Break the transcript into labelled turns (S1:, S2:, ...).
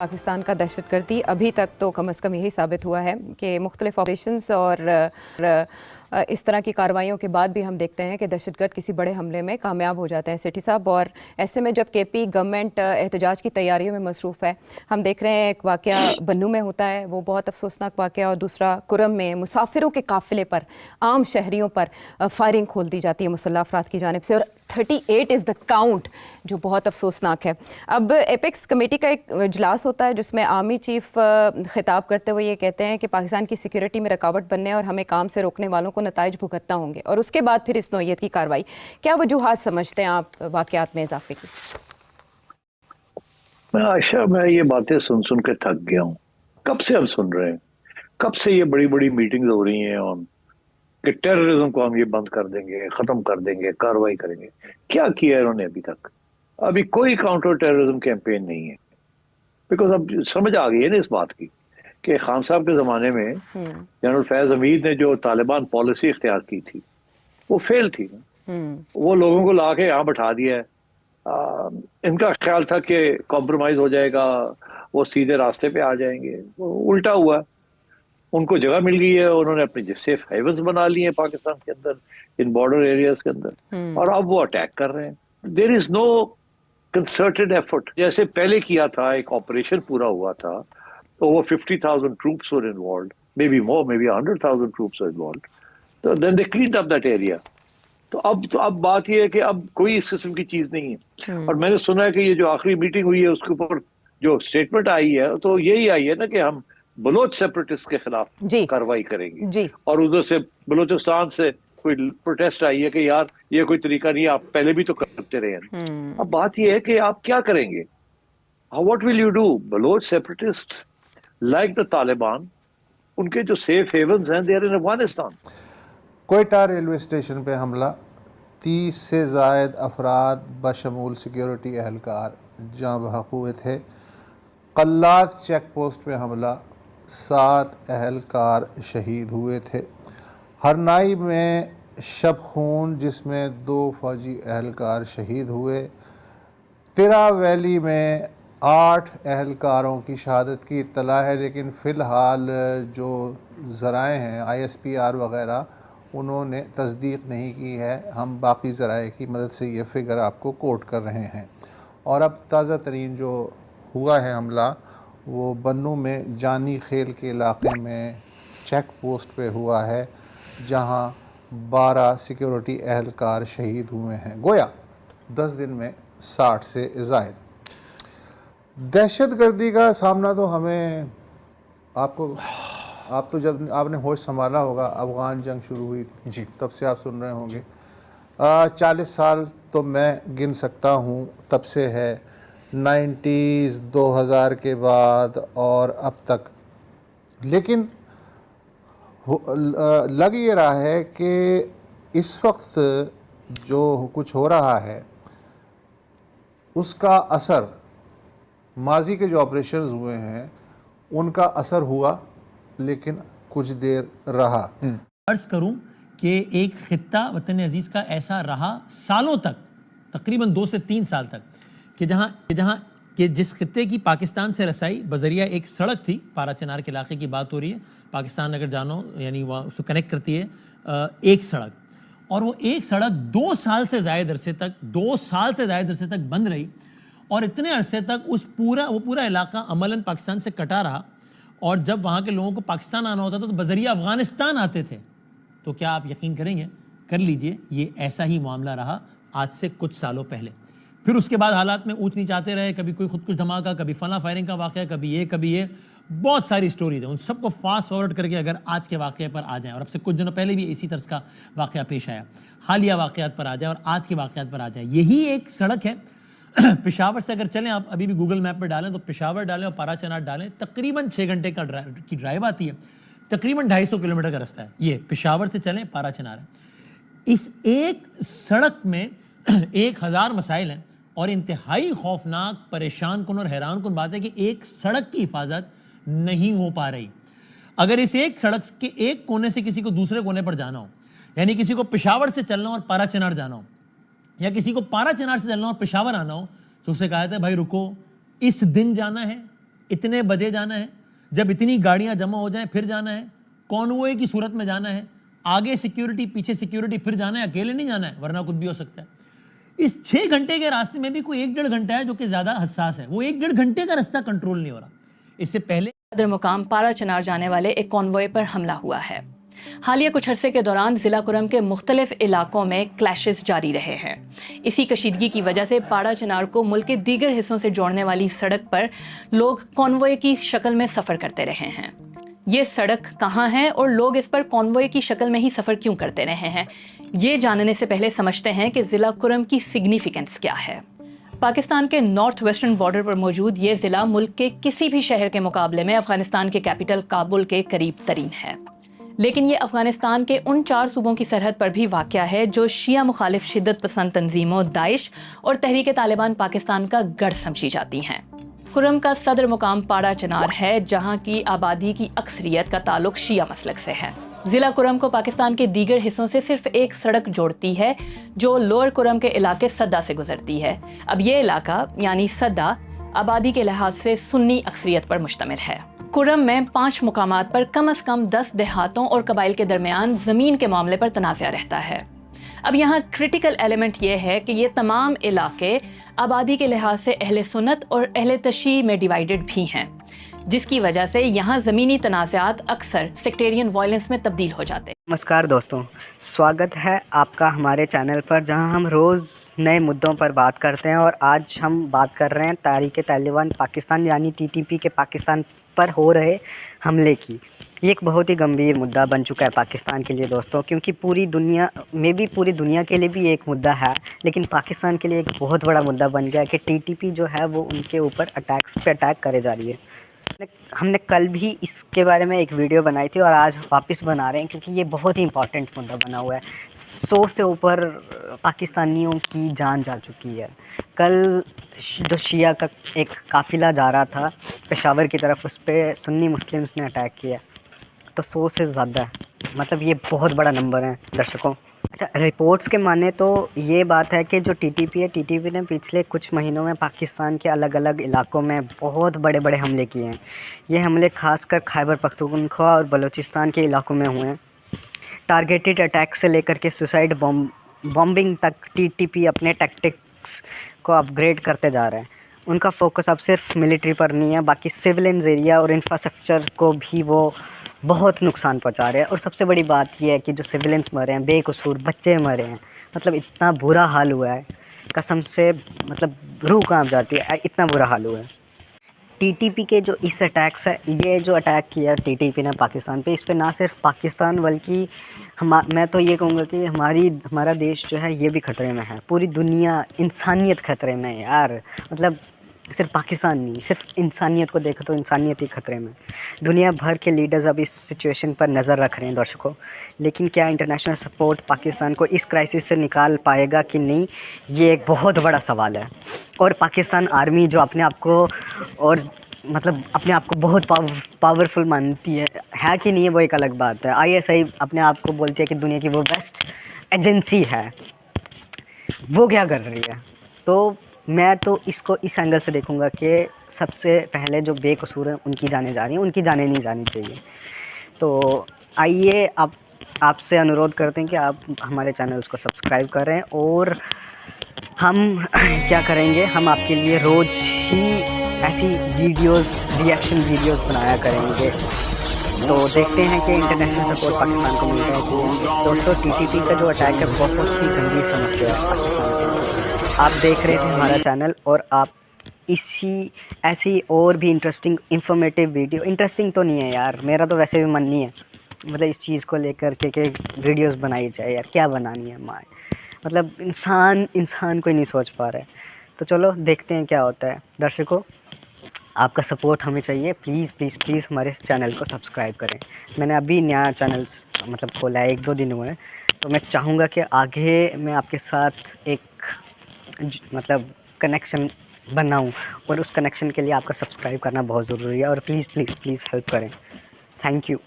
S1: पाकिस्तान का दहशतगर्दी अभी तक तो कम अज़ कम यही साबित हुआ है कि मुख्तलिफ ऑपरेशंस और इस तरह की कार्रवाइयों के बाद भी हम देखते हैं कि दहशतगर्द किसी बड़े हमले में कामयाब हो जाते हैं सिटी साहब। और ऐसे में जब केपी गवर्नमेंट एहतजाज की तैयारियों में मसरूफ़ है, हम देख रहे हैं एक वाक़या बन्नू में होता है, वो बहुत अफसोसनाक वाक़या, और दूसरा कुरम में मुसाफिरों के काफ़िले पर, आम शहरियों पर फायरिंग खोल दी जाती है मुसल्लह अफराद की जानिब से, और 38 इज़ द काउंट, जो बहुत अफसोसनाक है। अब एपेक्स कमेटी का एक इजलास होता है जिसमें आर्मी चीफ खिताब करते हुए ये कहते हैं कि पाकिस्तान की सिक्योरिटी में रुकावट बनने और हमें काम से रोकने वालों को नताइज भुगतना होंगे, और उसके बाद फिर इस नौइयत की कार्रवाई। क्या वजूहात समझते हैं आप वाक़यात में इजाफे की?
S2: मैं ये बातें सुन सुन के थक गया हूँ। कब से हम सुन रहे हैं, कब से ये बड़ी बड़ी मीटिंग्स हो रही हैं ऑन कि टेररिज्म को हम ये बंद कर देंगे, खत्म कर देंगे, कार्रवाई करेंगे। क्या किया है इन्होंने अभी तक? अभी कोई काउंटर टेररिज्म कैंपेन नहीं है। बिकॉज अब समझ आ गई है ना इस बात की कि खान साहब के जमाने में जनरल फैज हमीद ने जो तालिबान पॉलिसी इख्तियार की थी वो फेल थी ना। वो लोगों को ला के यहाँ बैठा दिया है। इनका ख्याल था कि कॉम्प्रोमाइज हो जाएगा, वो सीधे रास्ते पे आ जाएंगे, वो उल्टा हुआ। उनको जगह मिल गई है, उन्होंने अपने सेफ हेवन्स बना लिए हैं पाकिस्तान के अंदर, इन बॉर्डर एरियाज के अंदर, और अब वो अटैक कर रहे हैं। There is no concerted effort. जैसे पहले किया था, एक ऑपरेशन पूरा हुआ था तो वो 50,000 troops were involve, may be more, may be 100,000 troops were involve, तो then they cleaned up that area. तो अब बात ये है कि अब कोई इस किस्म की चीज नहीं है। और मैंने सुना है कि ये जो आखिरी मीटिंग हुई है उसके ऊपर जो स्टेटमेंट आई है तो यही आई है ना कि हम बलोच सेपरेटिस्ट के खिलाफ कार्रवाई करेंगे। और उधर से बलोचिस्तान से कोई प्रोटेस्ट आई है कि यार ये कोई तरीका नहीं है, आप पहले भी तो करते रहे हैं। अब बात ये है कि आप क्या करेंगे? What will you do? Baloch separatist like the Taliban, उनके जो सेफ हेवन्स हैं they are in Afghanistan.
S3: Quetta railway station पे हमला, 30 से ज़ायद अफराद बशमूल सिक्योरिटी एहलकार जाँ बहक हुए थे। कल्लात चेक पोस्ट पे हमला, 7 एहलकार शहीद हुए थे। हरनाई में शब खून जिसमें 2 फौजी एहलकार शहीद हुए। तिरा वैली में 8 एहलकारों की शहादत की इत्तला है, लेकिन फ़िलहाल जो ज़राए हैं ISPR वग़ैरह उन्होंने तस्दीक नहीं की है। हम बाकी ज़राए की मदद से ये फ़िगर आपको कोट कर रहे हैं। और अब ताज़ा तरीन जो हुआ है हमला वो बन्नू में जानी खेल के इलाके में चेक पोस्ट पे हुआ है, जहां 12 सिक्योरिटी एहलकार शहीद हुए हैं। गोया 10 दिन में 60 से ज़ायद। दहशतगर्दी का सामना तो हमें आप तो जब आपने होश संभाला होगा, अफ़गान जंग शुरू हुई थी जी, तब से आप सुन रहे होंगे। 40 साल तो मैं गिन सकता हूँ तब से है, 90s 2000 के बाद और अब तक। लेकिन लग ये रहा है कि इस वक्त जो कुछ हो रहा है उसका असर, माजी के जो ऑपरेशंस हुए हैं उनका असर हुआ, लेकिन कुछ देर रहा।
S4: अर्ज करूं कि एक खित्ता वतन अजीज का ऐसा रहा सालों तक, तकरीबन 2 से 3 साल तक, कि जिस खित्ते की पाकिस्तान से रसाई बजरिया एक सड़क थी, पारा चनार के इलाके की बात हो रही है, पाकिस्तान अगर जानो यानी वहाँ उसको कनेक्ट करती है एक सड़क, और वो एक सड़क 2 साल से ज़्यादा अरसे तक बंद रही। और इतने अरसे तक वो पूरा इलाका अमलन पाकिस्तान से कटा रहा, और जब वहाँ के लोगों को पाकिस्तान आना होता था तो बजरिया अफगानिस्तान आते थे। तो क्या आप यकीन करेंगे, कर लीजिए, ये ऐसा ही मामला रहा आज से कुछ सालों पहले। फिर उसके बाद हालात में ऊंच नीच आते रहे, कभी कोई खुदकुश धमाका, कभी फला फायरिंग का वाक़या, कभी ये, बहुत सारी स्टोरीज है। उन सबको फास्ट फॉरवर्ड करके अगर आज के वाक़े पर आ जाएँ, और अब से कुछ दिनों पहले भी इसी तरह का वाक़या पेश आया, हालिया वाक़यात पर आ जाए और आज के वाक़यात पर आ जाए। यही एक सड़क है। पेशावर से अगर चलें, आप अभी भी गूगल मैप पर डालें तो पेशावर डालें और पारा चनार डालें, तकरीबन 6 घंटे की ड्राइव आती है, तकरीबन 250 किलोमीटर का रास्ता है। ये पेशावर से चलें, पारा चनार है। इस एक सड़क में 1000 मसाइल हैं, और इंतहाई खौफनाक, परेशान कुन और हैरान कुन बात है कि एक सड़क की हिफाजत नहीं हो पा रही। अगर इस एक सड़क के एक कोने से किसी को दूसरे कोने पर जाना हो, यानी किसी को पेशावर से चलना और पारा चनार जाना हो, या किसी को पारा चनार से चलना और पेशावर आना हो, तो उसे कहा था भाई रुको, इस दिन जाना है इतने बजे जाना है, जब इतनी गाड़ियां जमा हो जाएं फिर जाना है, कॉन्वॉय की सूरत में जाना है, आगे सिक्योरिटी पीछे सिक्योरिटी, फिर जाना है, अकेले नहीं जाना है वरना कुछ भी हो सकता है। इस 6 घंटे के रास्ते में भी कोई 1-1.5 घंटा है जो कि ज्यादा हसास है, वो 1-1.5 घंटे का रास्ता कंट्रोल नहीं हो रहा। इससे पहले
S5: सदर मुकाम पारा चनार जाने वाले एक कॉन्वॉय पर हमला हुआ है। हालिया कुछ अरसे के दौरान जिला कुरम के मुख्तलिफ इलाकों में क्लैशेस जारी रहे हैं। इसी कशीदगी की वजह से पारा चनार को मुल्क के दीगर हिस्सों से जोड़ने वाली सड़क पर लोग कॉन्वॉय की शक्ल में सफ़र करते रहे हैं। ये सड़क कहाँ है और लोग इस पर कॉन्वॉय की शक्ल में ही सफ़र क्यों करते रहे हैं, ये जानने से पहले समझते हैं कि ज़िला कुरम की सिग्निफिकेंस क्या है। पाकिस्तान के नॉर्थ वेस्टर्न बॉर्डर पर मौजूद ये ज़िला मुल्क के किसी भी शहर के मुकाबले में अफगानिस्तान के कैपिटल काबुल के करीब तरीन है, लेकिन ये अफगानिस्तान के उन 4 सूबों की सरहद पर भी वाक़या है जो शिया मुखालिफ शिद्दत पसंद तंजीमों दाइश और तहरीक तालिबान पाकिस्तान का गढ़ समझी जाती हैं। कुरम का सदर मुकाम पारा चनार है, जहाँ की आबादी की अक्सरियत का ताल्लुक शिया मसलक से है। ज़िला कुरम को पाकिस्तान के दीगर हिस्सों से सिर्फ एक सड़क जोड़ती है जो लोअर कुरम के इलाके सद्दा से गुजरती है। अब ये इलाका यानी सद्दा आबादी के लिहाज से सुन्नी अक्सरियत पर मुश्तमिल है। कुरम में 5 मुकामात पर कम से कम 10 देहातों और कबाइल के दरमियान ज़मीन के मामले पर तनाज़ा रहता है। अब यहाँ क्रिटिकल एलिमेंट ये है कि ये तमाम इलाके आबादी के लिहाज से अहले सुन्नत और अहले तशी में डिवाइडेड भी हैं, जिसकी वजह से यहाँ ज़मीनी तनाज़ात अक्सर सेक्टेरियन वायलेंस में तब्दील हो जाते हैं।
S6: नमस्कार दोस्तों, स्वागत है आपका हमारे चैनल पर, जहां हम रोज़ नए मुद्दों पर बात करते हैं। और आज हम बात कर रहे हैं तहरीक तालिबान पाकिस्तान यानी टीटीपी के पाकिस्तान पर हो रहे हमले की। ये एक बहुत ही गंभीर मुद्दा बन चुका है पाकिस्तान के लिए दोस्तों, क्योंकि पूरी दुनिया में भी, पूरी दुनिया के लिए भी एक मुद्दा है, लेकिन पाकिस्तान के लिए एक बहुत बड़ा मुद्दा बन गया कि टीटीपी जो है वो उनके ऊपर अटैक करे जा रही है। हमने कल भी इसके बारे में एक वीडियो बनाई थी और आज वापस बना रहे हैं, क्योंकि ये बहुत ही इम्पॉर्टेंट मुद्दा बना हुआ है। 100 से ऊपर पाकिस्तानियों की जान जा चुकी है। कल जो शिया का एक काफ़िला जा रहा था पेशावर की तरफ, उस पर सुन्नी मुस्लिम्स ने अटैक किया, तो 100 से ज़्यादा है। मतलब ये बहुत बड़ा नंबर है दर्शकों। अच्छा, रिपोर्ट्स के माने तो ये बात है कि जो टीटीपी है, टीटीपी ने पिछले कुछ महीनों में पाकिस्तान के अलग अलग इलाकों में बहुत बड़े बड़े हमले किए हैं। ये हमले खासकर खैबर पख्तूनख्वा और बलूचिस्तान के इलाकों में हुए हैं। टारगेटेड अटैक से लेकर के सुसाइड बॉम्बिंग तक टीटीपी अपने टैक्टिक्स को अपग्रेड करते जा रहे हैं। उनका फोकस अब सिर्फ मिलिट्री पर नहीं है, बाकी सिविलियंस एरिया और इंफ्रास्ट्रक्चर को भी वो बहुत नुकसान पहुंचा रहे हैं। और सबसे बड़ी बात यह है कि जो सिविलियंस मरे हैं, बेकसूर बच्चे मरे हैं, मतलब इतना बुरा हाल हुआ है, कसम से मतलब रूह कांप जाती है, इतना बुरा हाल हुआ है। टीटीपी के जो इस अटैक्स है, ये जो अटैक किया टीटीपी ने पाकिस्तान पे, इस पे ना सिर्फ पाकिस्तान बल्कि मैं तो ये कहूँगा कि हमारा देश जो है ये भी खतरे में है। पूरी दुनिया, इंसानियत खतरे में है यार। मतलब सिर्फ पाकिस्तान नहीं, सिर्फ इंसानियत को देखो तो इंसानियत ही खतरे में। दुनिया भर के लीडर्स अब इस सिचुएशन पर नज़र रख रहे हैं दर्शकों, लेकिन क्या इंटरनेशनल सपोर्ट पाकिस्तान को इस क्राइसिस से निकाल पाएगा कि नहीं, ये एक बहुत बड़ा सवाल है। और पाकिस्तान आर्मी जो अपने आप को बहुत पावरफुल मानती है कि नहीं, वो एक अलग बात है। ISI अपने आप को बोलती है कि दुनिया की वो बेस्ट एजेंसी है, वो क्या कर रही है? तो मैं तो इसको इस एंगल से देखूंगा कि सबसे पहले जो बेकसूर हैं उनकी जानें जा रही हैं, उनकी जानें नहीं जानी चाहिए। तो आइए आपसे अनुरोध करते हैं कि आप हमारे चैनल्स को सब्सक्राइब करें, और हम क्या करेंगे, हम आपके लिए रोज़ ही ऐसी रिएक्शन वीडियोस बनाया करेंगे। तो देखते हैं कि इंटरनेशनल सपोर्ट पाकिस्तान को मिलता है कि दोस्तों टीटीपी का जो अटैक है बहुत ही गंभीर समस्या है पाकिस्तान के लिए। आप देख रहे थे हमारा चैनल, और आप ऐसी और भी इंटरेस्टिंग इन्फॉर्मेटिव वीडियो, इंटरेस्टिंग तो नहीं है यार, मेरा तो वैसे भी मन नहीं है मतलब इस चीज़ को लेकर के वीडियोस बनाई जाए यार, क्या बनानी है माँ, मतलब इंसान कोई नहीं सोच पा रहा है। तो चलो देखते हैं क्या होता है। दर्शकों, आपका सपोर्ट हमें चाहिए, प्लीज़ प्लीज़ प्लीज़ हमारे इस चैनल को सब्सक्राइब करें। मैंने अभी नया चैनल खोला है, 1-2 दिन हुए हैं, तो मैं चाहूँगा कि आगे मैं आपके साथ एक कनेक्शन बनाऊँ, और उस कनेक्शन के लिए आपका सब्सक्राइब करना बहुत ज़रूरी है। और प्लीज़ प्लीज़ प्लीज़ हेल्प करें। Thank you.